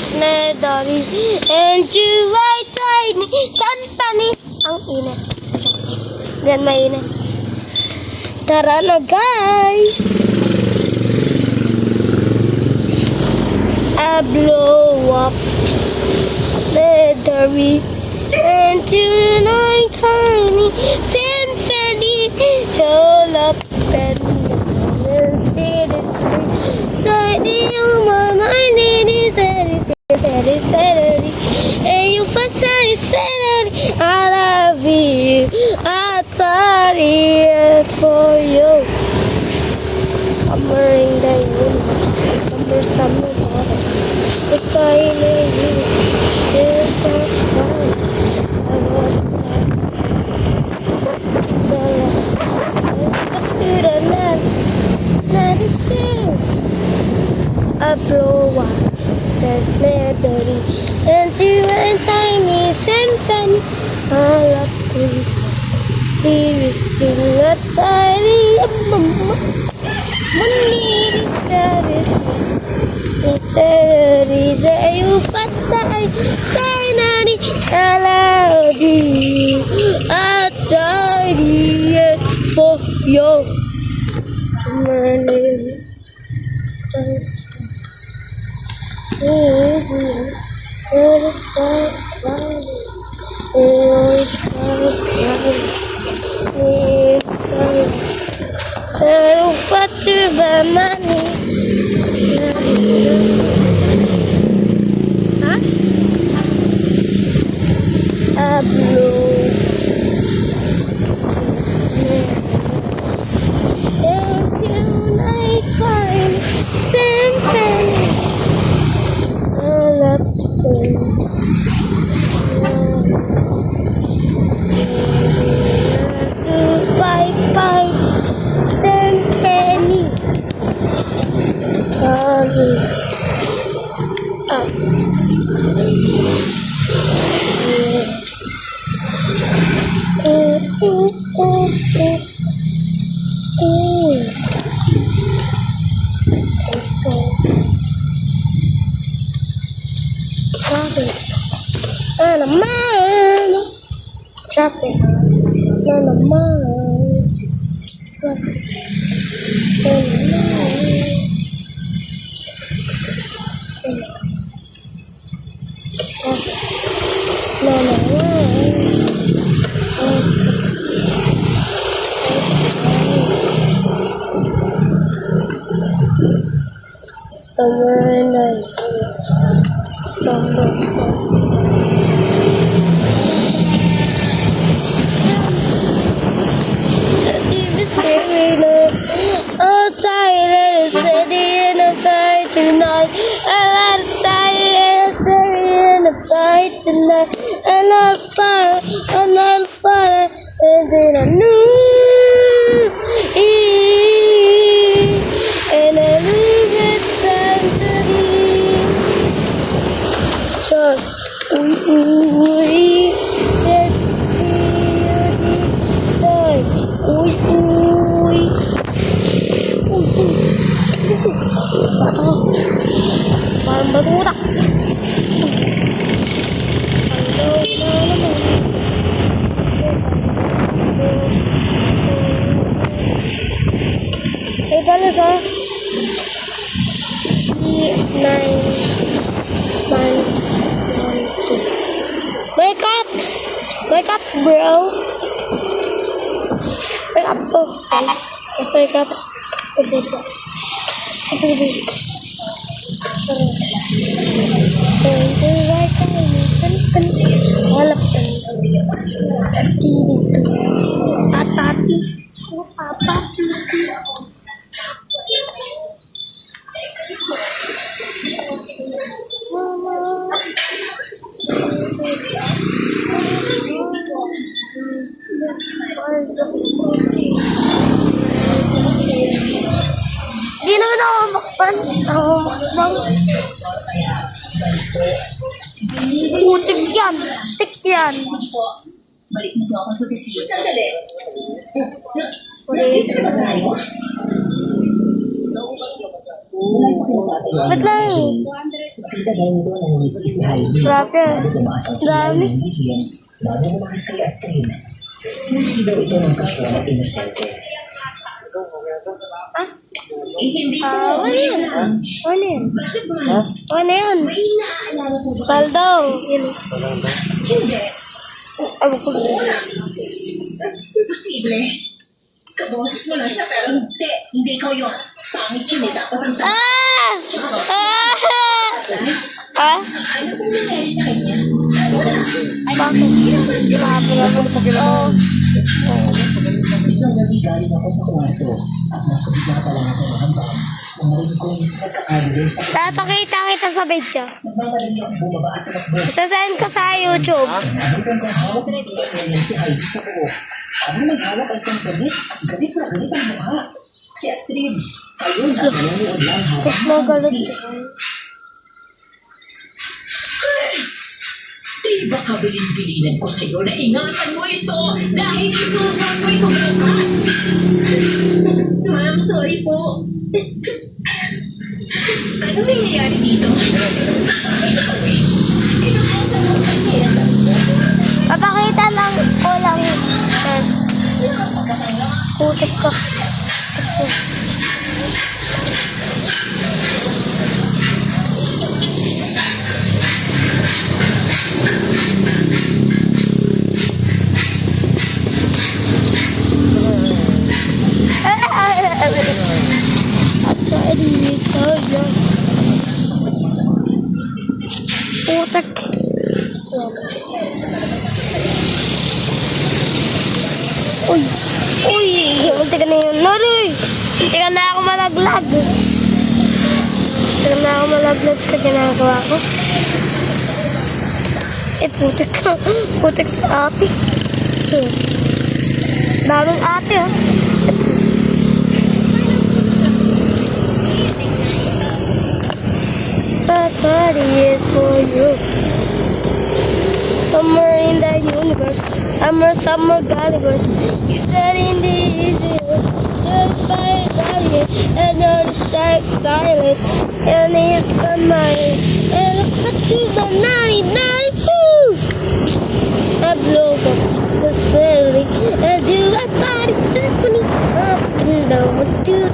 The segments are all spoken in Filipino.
Daddy, and you like tiny symphony. Ang init. Yan, mainit. Tara na, guys. I blow up Daddy, and you like tiny symphony. Hold up and tiny human, my name is Daddy, and you first said I love you. I thought it for you. I'm wearing the summer bottom. If I know you, it's so fun. I want that. So let's do the night. Night is still. I blow up, says Daddy, and you and tiny symphony. I love you. There is still a tiny mama. Money is Daddy, that you but I love you. I died for you. Money. What to buy money? Huh? I blow. Until I find something. I love you. Bye bye, Symphony. Traffic. Somewhere in the oh, tired and steady in a fight tonight. I'm tired and steady in a fight tonight. And I'm on fire, and then I knew. And I lose it time to be. So, we parang barurak. Hey, pala sa C9 months 1, 2. Wake up, bro. Wake up, so. Let's wake up. Di naman ako makpan. Makpan. Putik yan. Tik yan. Balik mo to ako sa opisina. Sandali. Ba't lang? Kita daw nito na nangisi si Heidi. Grabe. Bago tumaas ang kilay Dami. ng Vivian, bago naman kay Astrid. Hindi daw ito ng kasyon at inosente. hindi ko. Ano yun? Ano yun? Bakit ba? Ano yun? May naaalala po ba? Baldo. Yun. Hindi. Ano ko? Imposible. Kaboses mo lang siya, pero hindi. Hindi ikaw yun. Pangit yun eh. Tapos ang tangit. Ah! Ah! Ah? Ano pong nangyari sa kanya? Bakit? Grabe naman. Oo. Isang gabi galing ako sa kwarto at nasa bigla pa lang ako mahambang nang narinig kong nagkakagulo sa Papakita kita sa video. nagmamadali ako bumaba at tumakbo. Isasend ko sa YouTube. Nabitan kong hawak na tinignan si Heidi sa buo. Habang naghawak ay kong galit na galit ang mukha. Si Astrid, ayun at nanonood lang habang Tapos magalit. Di ba kabilin-bilinan ko sa'yo na ingatan mo ito dahil isusunod mo ito bukas? Ma'am, sorry po. Ano nangyayari dito? Papakita lang ko lang. Putik ko. Actually, so young. Putik. Uy! Uy! Munti ka na yun. Loloy! Munti ka na ako malaglag. Munti ka na ako malaglag sa ginagawa ko. Eh, putik ka. Putik sa ate. Daming ate, ha? That's what it is for you. Somewhere in the universe, somewhere universe. You said in the easier, you're fine, and you're the silent, and it's the night, and it's the 92. I blow up the ceiling, and you got body tickling up and down, what do it?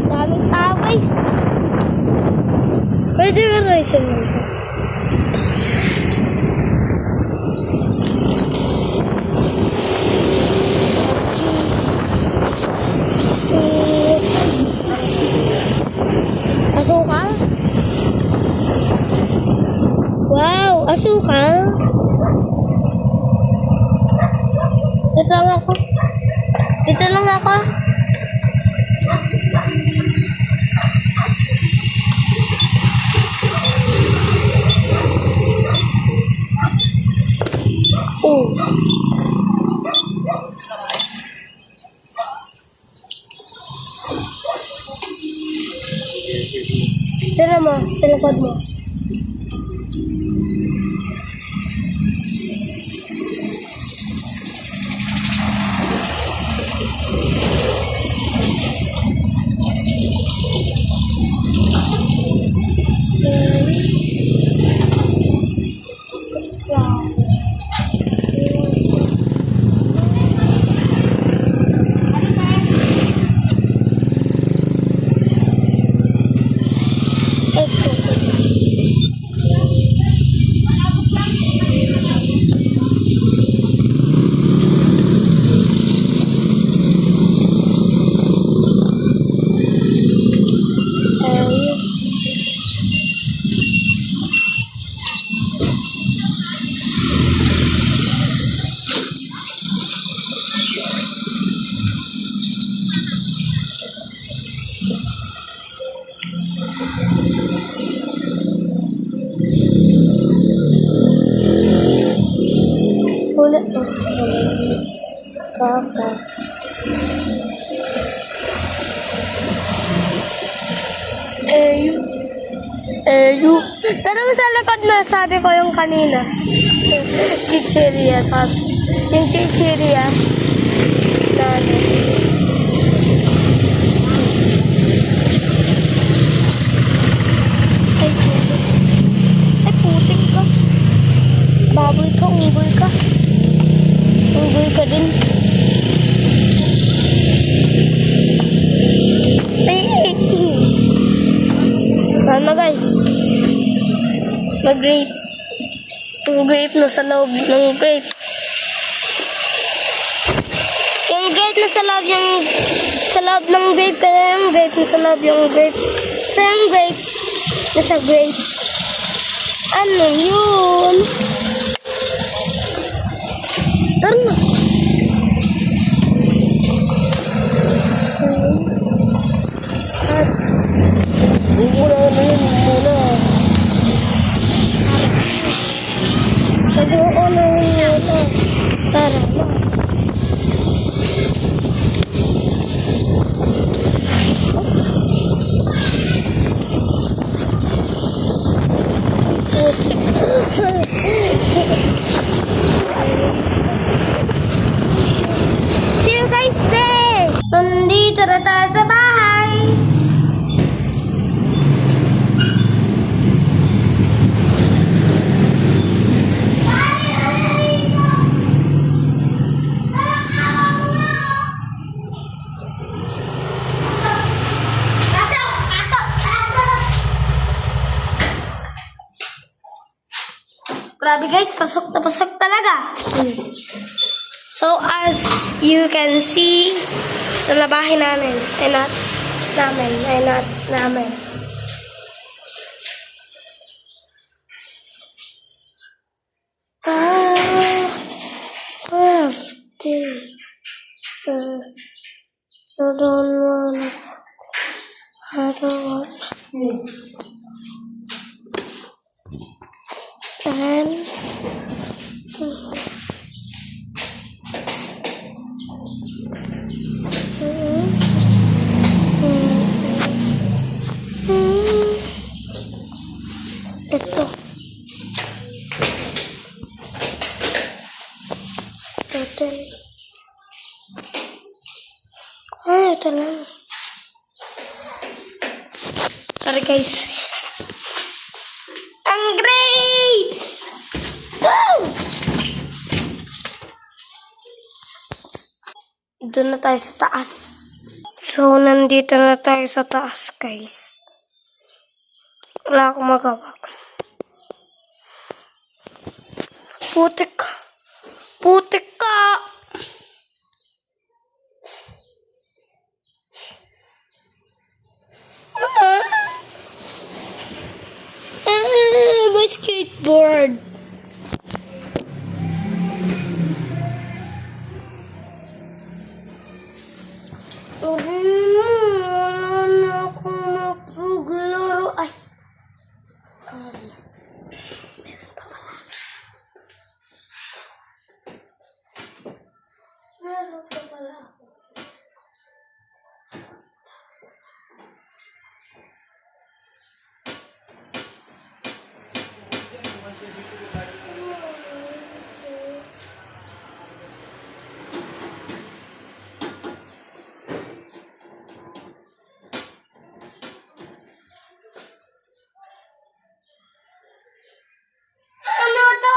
Daming tao, guys. Pwede ka na isa mo. Asukal? Wow, asukal? Dito lang ako. Dito lang ako. Oh. Tira mo, sa likod mo. Ulit mo. Kaka. You. You. Pero sa likod na, sabi ko yung kanina. Chichiria, sabi. Yung chichiria. Nani. Ay, putik ka. Baboy ka, unggoy ka. Unggoy ka din. Ano guys? Mag-grape. Yung grape na sa loob ng grape. Yung grape na sa loob ng grape. Kaya yung grape na sa loob yung grape. Sa yung grape na sa grape. Ano yun? Tara na. Muna na yun, muna. Sabi ko na yun muna. Tara na. See you guys there! Nandito na tayo sa bahay. Grabe guys, pasok na pasok talaga. So as you can see, sa labahin namin, namin. Crafting. I don't wanna. And ito. Total. Ito lang. Sorry guys. Ang grapes! Wow! Doon na tayo sa taas. So, nandito na tayo sa taas, guys. Wala akong magawa. Putik ka. Putik ka! My skateboard. Wala na ako mapaglaro. Ay. Meron pa pala. Meron pa pala. Ano to?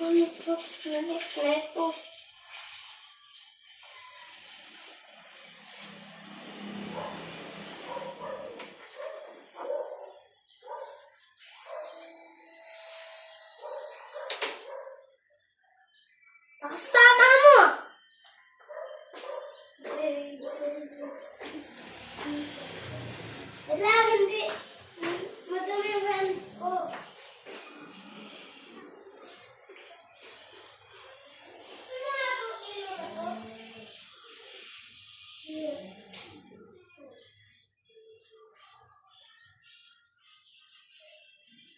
Ano to? Neto. Nakastama mo! Wala, hindi. Madami yung hands ko.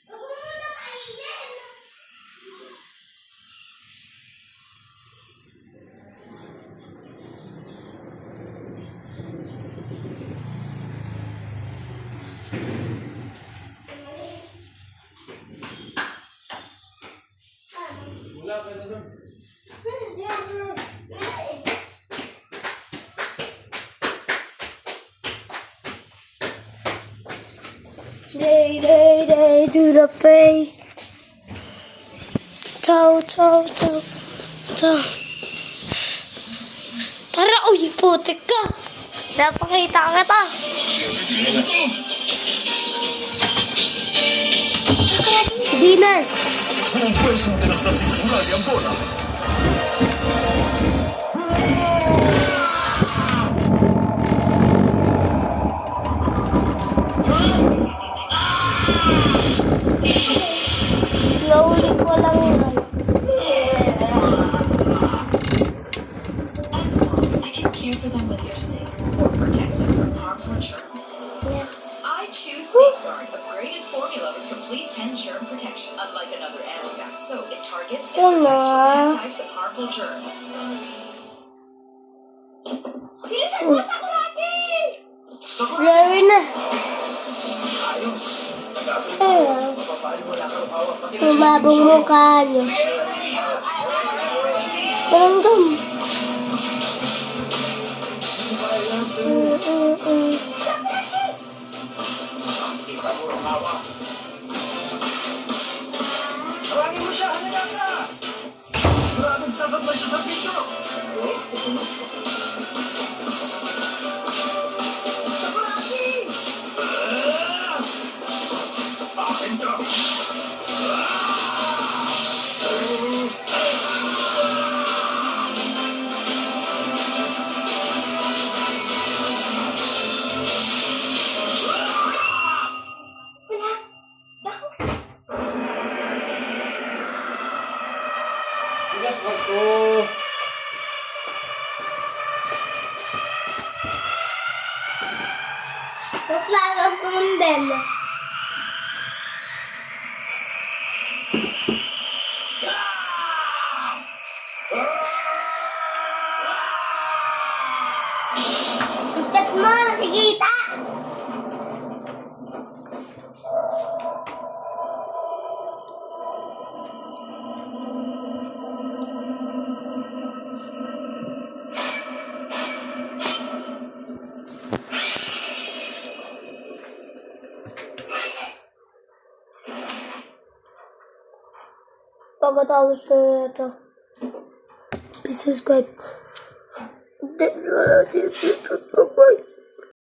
Ako muna kainin. Day, do the pay. Toe. Tara, uy, putik ka. Napakita ka ta. Dinner. Pues no te las das a una y bola. Slowly ko lang yun. I can care for them with your sink or protect them from harmful germs. Yeah. I choose Safeguard, upgraded formula with complete 10 germ protection. Unlike another antibac soap, it targets and protects from 10 types of harmful germs. Very na. Ayaw. Sumabong mukha niyo. Parang Tawagin mo siya, hanayan ka! Maraming sasabay siya sa pinto! Sakuragi! Akin ka! Bigas waktu. Naglagas naman din. Ikat mo, nakikita! Pagkatapos na ito, please subscribe. Then, wala dito. Bye-bye.